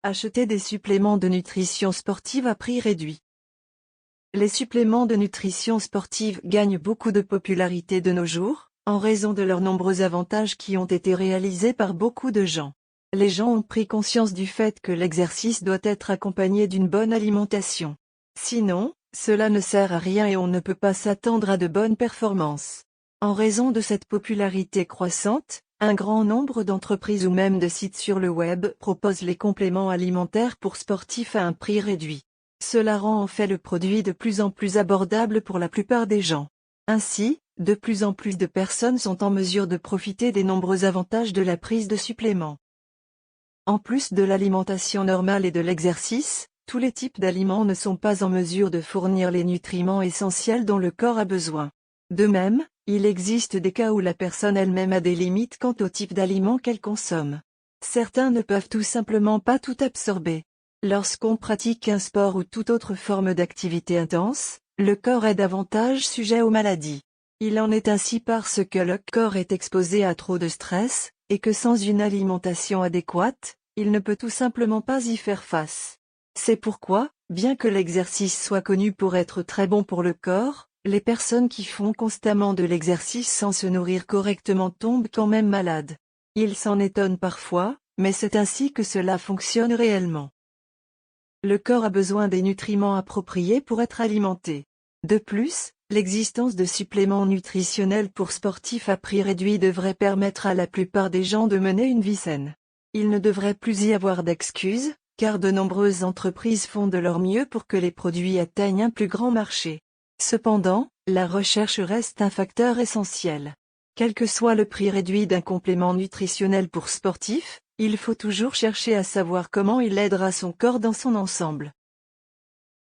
Acheter des suppléments de nutrition sportive à prix réduit. Les suppléments de nutrition sportive gagnent beaucoup de popularité de nos jours, en raison de leurs nombreux avantages qui ont été réalisés par beaucoup de gens. Les gens ont pris conscience du fait que l'exercice doit être accompagné d'une bonne alimentation. Sinon, cela ne sert à rien et on ne peut pas s'attendre à de bonnes performances. En raison de cette popularité croissante, un grand nombre d'entreprises ou même de sites sur le web proposent les compléments alimentaires pour sportifs à un prix réduit. Cela rend en fait le produit de plus en plus abordable pour la plupart des gens. Ainsi, de plus en plus de personnes sont en mesure de profiter des nombreux avantages de la prise de suppléments. En plus de l'alimentation normale et de l'exercice, tous les types d'aliments ne sont pas en mesure de fournir les nutriments essentiels dont le corps a besoin. De même, il existe des cas où la personne elle-même a des limites quant au type d'aliments qu'elle consomme. Certains ne peuvent tout simplement pas tout absorber. Lorsqu'on pratique un sport ou toute autre forme d'activité intense, le corps est davantage sujet aux maladies. Il en est ainsi parce que le corps est exposé à trop de stress, et que sans une alimentation adéquate, il ne peut tout simplement pas y faire face. C'est pourquoi, bien que l'exercice soit connu pour être très bon pour le corps, les personnes qui font constamment de l'exercice sans se nourrir correctement tombent quand même malades. Ils s'en étonnent parfois, mais c'est ainsi que cela fonctionne réellement. Le corps a besoin des nutriments appropriés pour être alimenté. De plus, l'existence de suppléments nutritionnels pour sportifs à prix réduit devrait permettre à la plupart des gens de mener une vie saine. Il ne devrait plus y avoir d'excuses, car de nombreuses entreprises font de leur mieux pour que les produits atteignent un plus grand marché. Cependant, la recherche reste un facteur essentiel. Quel que soit le prix réduit d'un complément nutritionnel pour sportifs, il faut toujours chercher à savoir comment il aidera son corps dans son ensemble.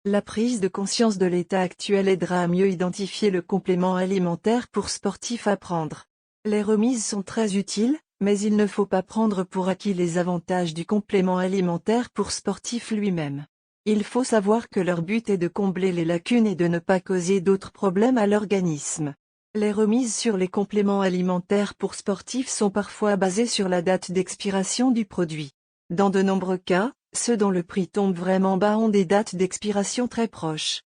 La prise de conscience de l'état actuel aidera à mieux identifier le complément alimentaire pour sportifs à prendre. Les remises sont très utiles, mais il ne faut pas prendre pour acquis les avantages du complément alimentaire pour sportifs lui-même. Il faut savoir que leur but est de combler les lacunes et de ne pas causer d'autres problèmes à l'organisme. Les remises sur les compléments alimentaires pour sportifs sont parfois basées sur la date d'expiration du produit. Dans de nombreux cas, ceux dont le prix tombe vraiment bas ont des dates d'expiration très proches.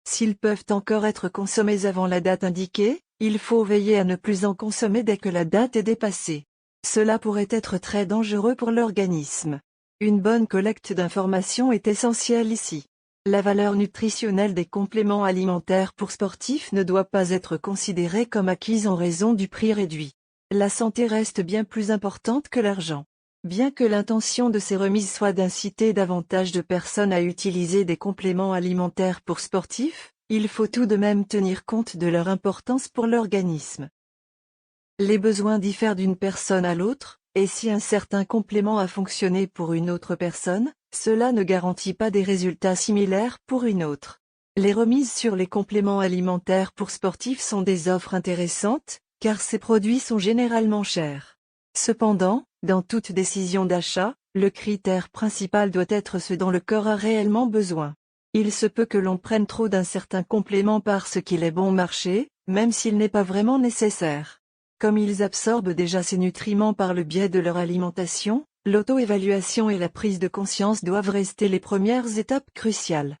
S'ils peuvent encore être consommés avant la date indiquée, il faut veiller à ne plus en consommer dès que la date est dépassée. Cela pourrait être très dangereux pour l'organisme. Une bonne collecte d'informations est essentielle ici. La valeur nutritionnelle des compléments alimentaires pour sportifs ne doit pas être considérée comme acquise en raison du prix réduit. La santé reste bien plus importante que l'argent. Bien que l'intention de ces remises soit d'inciter davantage de personnes à utiliser des compléments alimentaires pour sportifs, il faut tout de même tenir compte de leur importance pour l'organisme. Les besoins diffèrent d'une personne à l'autre, et si un certain complément a fonctionné pour une autre personne, cela ne garantit pas des résultats similaires pour une autre. Les remises sur les compléments alimentaires pour sportifs sont des offres intéressantes, car ces produits sont généralement chers. Cependant, dans toute décision d'achat, le critère principal doit être ce dont le corps a réellement besoin. Il se peut que l'on prenne trop d'un certain complément parce qu'il est bon marché, même s'il n'est pas vraiment nécessaire. Comme ils absorbent déjà ces nutriments par le biais de leur alimentation, l'auto-évaluation et la prise de conscience doivent rester les premières étapes cruciales.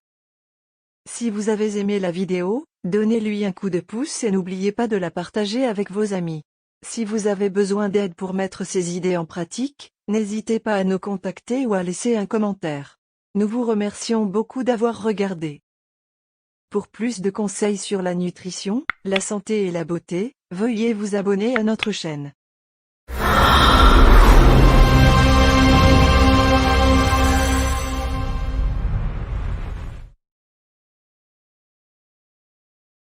Si vous avez aimé la vidéo, donnez-lui un coup de pouce et n'oubliez pas de la partager avec vos amis. Si vous avez besoin d'aide pour mettre ces idées en pratique, n'hésitez pas à nous contacter ou à laisser un commentaire. Nous vous remercions beaucoup d'avoir regardé. Pour plus de conseils sur la nutrition, la santé et la beauté, veuillez vous abonner à notre chaîne.